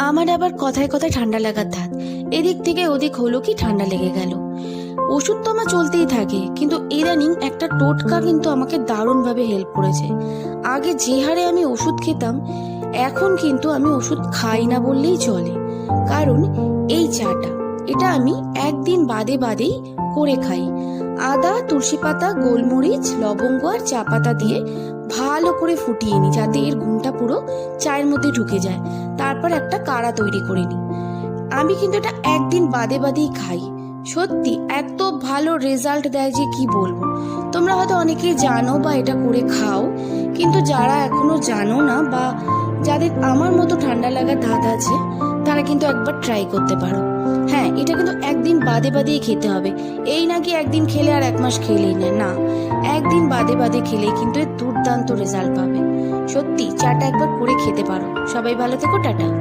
আমার আবার কথায় কথায় ঠান্ডা লাগার ধাত। এদিক থেকে ওদিক হলো কি ঠান্ডা লেগে গেল। ওষুধ তো আমার চলতেই থাকে, কিন্তু ইদানিং একটা টোটকা কিন্তু আমাকে দারুণভাবে হেল্প করেছে। আগে যে হারে আমি ওষুধ খেতাম, এখন কিন্তু আমি ওষুধ খাই না বললেই চলে। কারণ এই চাটা, এটা আমি একদিন বাদে বাদেই করে খাই। আদা, তুলসী পাতা, গোলমরিচ, লবঙ্গ আর চা পাতা দিয়ে ভালো করে ফুটিয়ে নিই, যাতে এর গুণটা পুরো চায়ের মধ্যে ঢুকে যায়। তারপর একটা কাড়া তৈরি করে নিই। আমি কিন্তু এটা একদিন বাদে বাদেই খাই। সত্যি এত ভালো রেজাল্ট দেয় যে কি বলবো। তোমরা হয়তো অনেকেই জানো বা এটা করে খাও, কিন্তু যারা এখনো জানো না বা যাদের আমার মতো ঠান্ডা লাগার ধাত আছে, তারা কিন্তু একবার ট্রাই করতে পারো। হ্যাঁ, এটা কিন্তু একদিন বাদে বাদেই খেতে হবে। এই নাকি একদিন খেলে আর 1 মাস খেলেই না, একদিন বাদে বাদে খেলেই কিন্তু এর দুর্দান্ত রেজাল্ট পাবে। সত্যি চাটা একবার করে খেতে পারো। সবাই ভালো থেকো, টাটা।